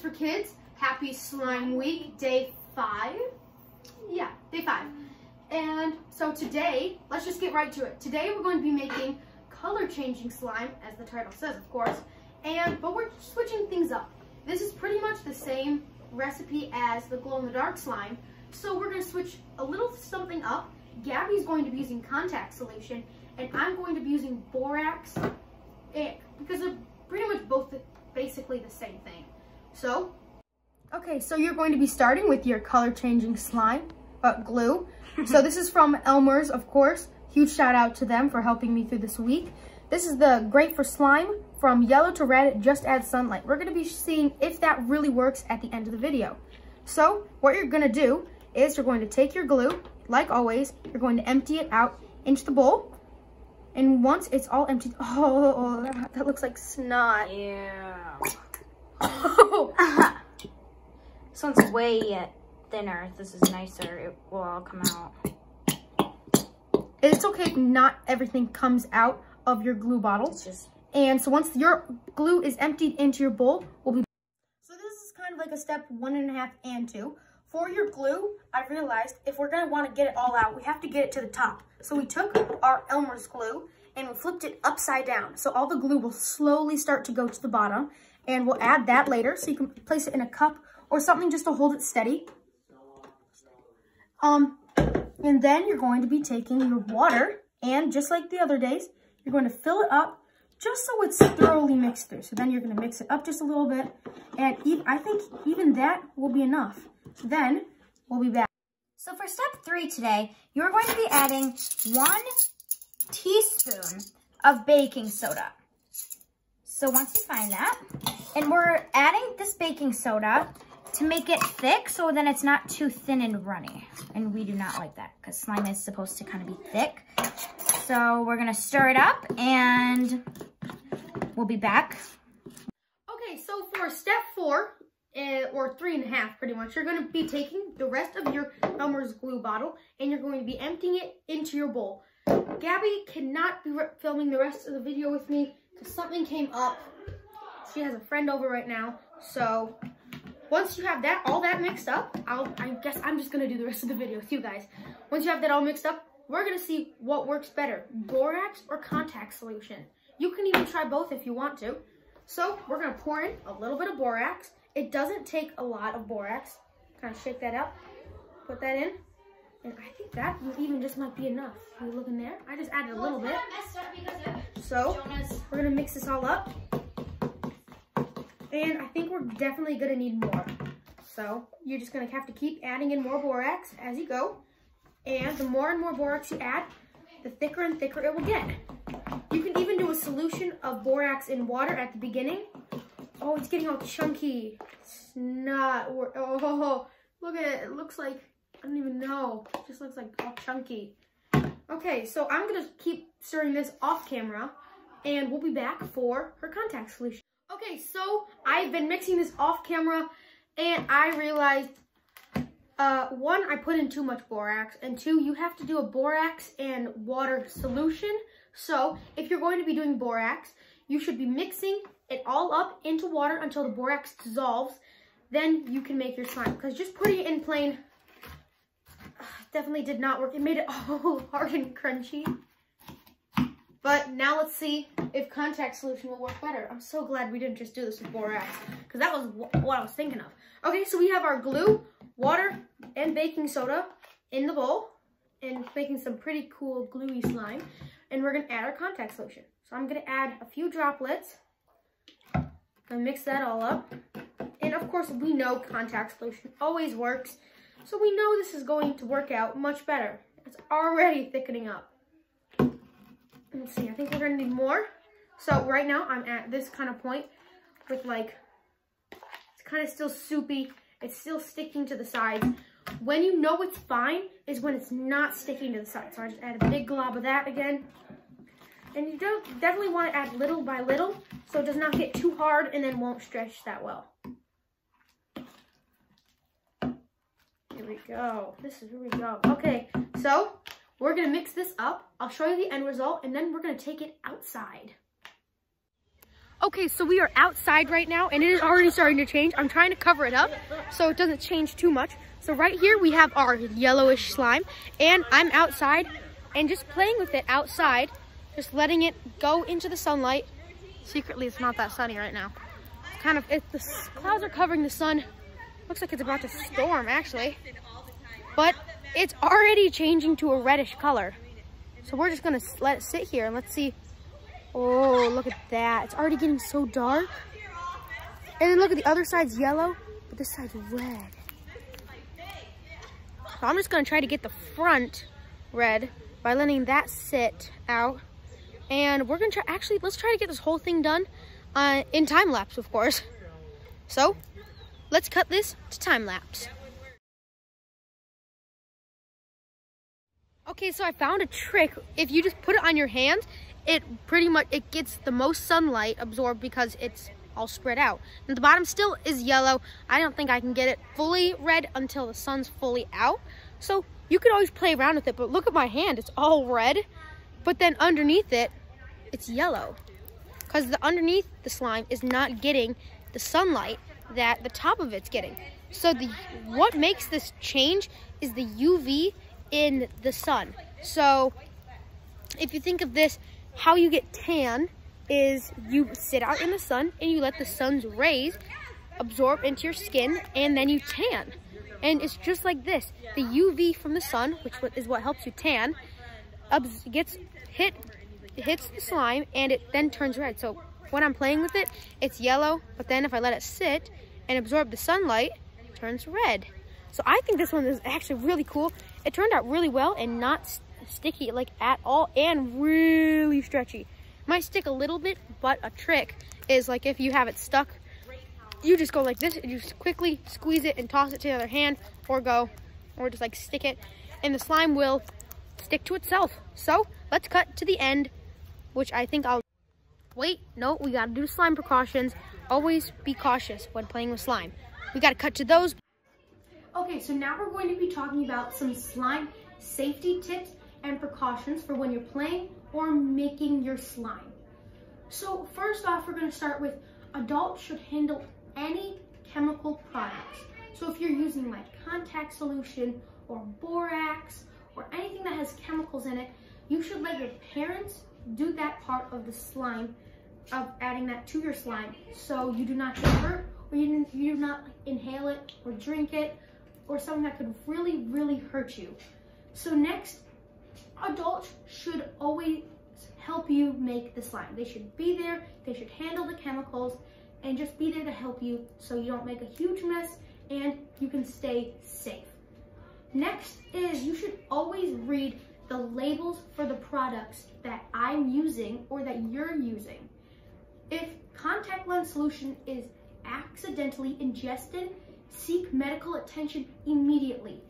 for Kids. Happy Slime Week, day 5. Yeah, day 5. And so today, let's just get right to it. Today we're going to be making color changing slime, as the title says, of course. But we're switching things up. This is pretty much the same recipe as the glow-in-the-dark slime. So we're going to switch a little something up. Gabby's going to be using contact solution, and I'm going to be using borax, because they're pretty much both basically the same thing. So, okay, so you're going to be starting with your color changing slime, glue. So this is from Elmer's, of course. Huge shout out to them for helping me through this week. This is the Great for Slime. From yellow to red, just add sunlight. We're going to be seeing if that really works at the end of the video. So what you're going to do is you're going to take your glue, like always, you're going to empty it out into the bowl. And once it's all emptied, that looks like snot. Yeah. Oh. This one's way thinner. This is nicer. It will all come out. It's okay if not everything comes out of your glue bottle. And so once your glue is emptied into your bowl, we'll be... So this is kind of like a step 1.5 and 2. For your glue, I realized if we're going to want to get it all out, we have to get it to the top. So we took our Elmer's glue and we flipped it upside down. So all the glue will slowly start to go to the bottom. And we'll add that later. So you can place it in a cup or something just to hold it steady. And then you're going to be taking your water, and just like the other days, you're going to fill it up just so it's thoroughly mixed through. So then you're going to mix it up just a little bit, and I think even that will be enough. Then we'll be back. So for step 3 today, you're going to be adding 1 teaspoon of baking soda. So once you find that, and we're adding this baking soda to make it thick, so then it's not too thin and runny. And we do not like that, because slime is supposed to kind of be thick. So we're gonna stir it up, and we'll be back. Okay, so for step 4, or 3.5 pretty much, you're gonna be taking the rest of your Elmer's glue bottle, and you're going to be emptying it into your bowl. Gabby cannot be filming the rest of the video with me, because something came up. She has a friend over right now, so... Once you have that, all that mixed up, I guess I'm just going to do the rest of the video with you guys. Once you have that all mixed up, we're going to see what works better, borax or contact solution. You can even try both if you want to. So we're going to pour in a little bit of borax. It doesn't take a lot of borax. Kind of shake that up, put that in, and I think that even just might be enough. Can you look in there? I just added a little bit. So we're going to mix this all up. And I think we're definitely going to need more. So you're just going to have to keep adding in more borax as you go. And the more and more borax you add, the thicker and thicker it will get. You can even do a solution of borax in water at the beginning. Oh, it's getting all chunky. It's not. Oh, look at it. It looks like, I don't even know. It just looks like all chunky. Okay, so I'm going to keep stirring this off camera. And we'll be back for her contact solution. Okay, so I've been mixing this off camera, and I realized, 1, I put in too much borax, and 2, you have to do a borax and water solution. So if you're going to be doing borax, you should be mixing it all up into water until the borax dissolves. Then you can make your slime, because just putting it in plain definitely did not work. It made it all hard and crunchy. But now let's see if contact solution will work better. I'm so glad we didn't just do this with borax, because that was what I was thinking of. Okay, so we have our glue, water, and baking soda in the bowl, and making some pretty cool gluey slime. And we're gonna add our contact solution. So I'm gonna add a few droplets, and mix that all up. And of course, we know contact solution always works, so we know this is going to work out much better. It's already thickening up. Let's see, I think we're gonna need more. So right now I'm at this kind of point with like, it's kind of still soupy. It's still sticking to the sides. When you know it's fine is when it's not sticking to the sides. So I just add a big glob of that again. And you definitely want to add little by little so it does not get too hard and then won't stretch that well. Here we go. Here we go. Okay, so we're gonna mix this up. I'll show you the end result, and then we're gonna take it outside. Okay, so we are outside right now and it is already starting to change. I'm trying to cover it up so it doesn't change too much. So right here we have our yellowish slime and I'm outside and just playing with it outside, just letting it go into the sunlight. Secretly, it's not that sunny right now. The clouds are covering the sun. Looks like it's about to storm actually, but it's already changing to a reddish color. So we're just gonna let it sit here and let's see. Oh, look at that. It's already getting so dark. And then look at the other side's yellow, but this side's red. So I'm just gonna try to get the front red by letting that sit out. And we're gonna try, actually, let's try to get this whole thing done in time lapse, of course. So let's cut this to time lapse. Okay, so I found a trick. If you just put it on your hand, it gets the most sunlight absorbed because it's all spread out. And the bottom still is yellow. I don't think I can get it fully red until the sun's fully out. So you could always play around with it, but look at my hand, it's all red. But then underneath it, it's yellow. Because underneath the slime is not getting the sunlight that the top of it's getting. So what makes this change is the UV in the sun. So if you think of this, how you get tan is you sit out in the sun and you let the sun's rays absorb into your skin and then you tan. And it's just like this. The UV from the sun, which is what helps you tan, hits the slime and it then turns red. So when I'm playing with it, it's yellow, but then if I let it sit and absorb the sunlight, it turns red. So I think this one is actually really cool. It turned out really well and not sticky like at all and really stretchy. Might stick a little bit, but a trick is like if you have it stuck, you just go like this and you just quickly squeeze it and toss it to the other hand or just like stick it and the slime will stick to itself. So let's cut to the end, which I think wait, no, we gotta do slime precautions. Always be cautious when playing with slime. We gotta cut to those. Okay, so now we're going to be talking about some slime safety tips and precautions for when you're playing or making your slime. So first off, we're going to start with adults should handle any chemical products. So if you're using like contact solution or borax or anything that has chemicals in it, you should let your parents do that part of the slime, of adding that to your slime, so you do not get hurt or you do not inhale it or drink it or something that could really, really hurt you. So next, adults should always help you make the slime. They should be there, they should handle the chemicals, and just be there to help you so you don't make a huge mess and you can stay safe. Next is you should always read the labels for the products that I'm using or that you're using. If contact lens solution is accidentally ingested, seek medical attention immediately.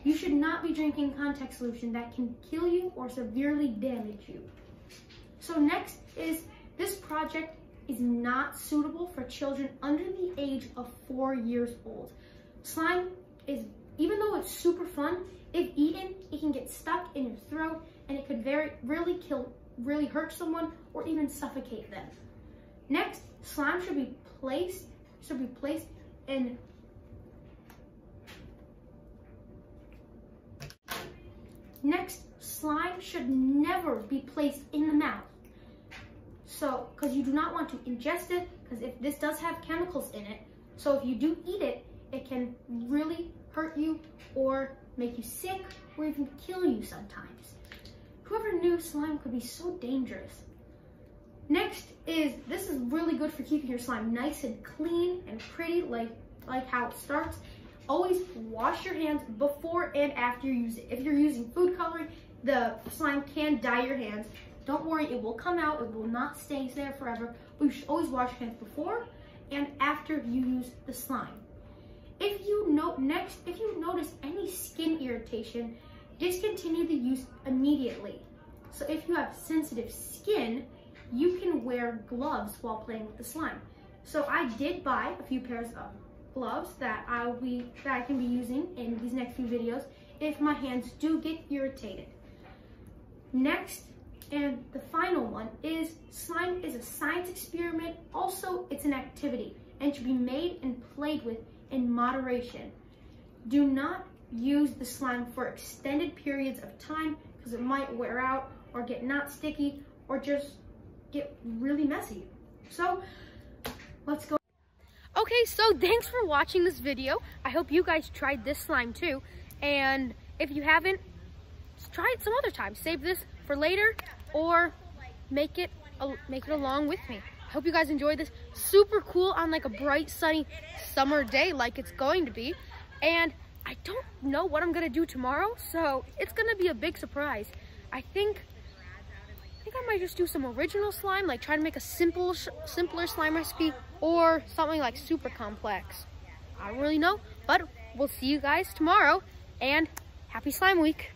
You should not be drinking contact solution that can kill you or severely damage you. So next is this project is not suitable for children under the age of 4 years old. Slime is, even though it's super fun, if eaten, it can get stuck in your throat and it could really hurt someone or even suffocate them. Next, slime should be placed in Next, slime should never be placed in the mouth. So, because you do not want to ingest it, because if this does have chemicals in it, so if you do eat it, it can really hurt you or make you sick or even kill you sometimes. Whoever knew slime could be so dangerous? Next is, this is really good for keeping your slime nice and clean and pretty, like how it starts. Always wash your hands before and after you use it. If you're using food coloring, the slime can dye your hands. Don't worry, it will come out. It will not stay there forever. But you should always wash your hands before and after you use the slime. If you notice any skin irritation, discontinue the use immediately. So if you have sensitive skin, you can wear gloves while playing with the slime. So I did buy a few pairs of gloves that I can be using in these next few videos if my hands do get irritated. Next And the final one is slime is a science experiment. Also, it's an activity and should be made and played with in moderation. Do not use the slime for extended periods of time because it might wear out or get not sticky or just get really messy. So let's go. Okay, so thanks for watching this video. I hope you guys tried this slime too. And if you haven't, try it some other time. Save this for later or make it along with me. I hope you guys enjoyed this. Super cool on like a bright, sunny summer day like it's going to be. And I don't know what I'm gonna do tomorrow, so it's gonna be a big surprise. I think I might just do some original slime, like try to make a simpler slime recipe or something like super complex. I don't really know, but we'll see you guys tomorrow and happy slime week.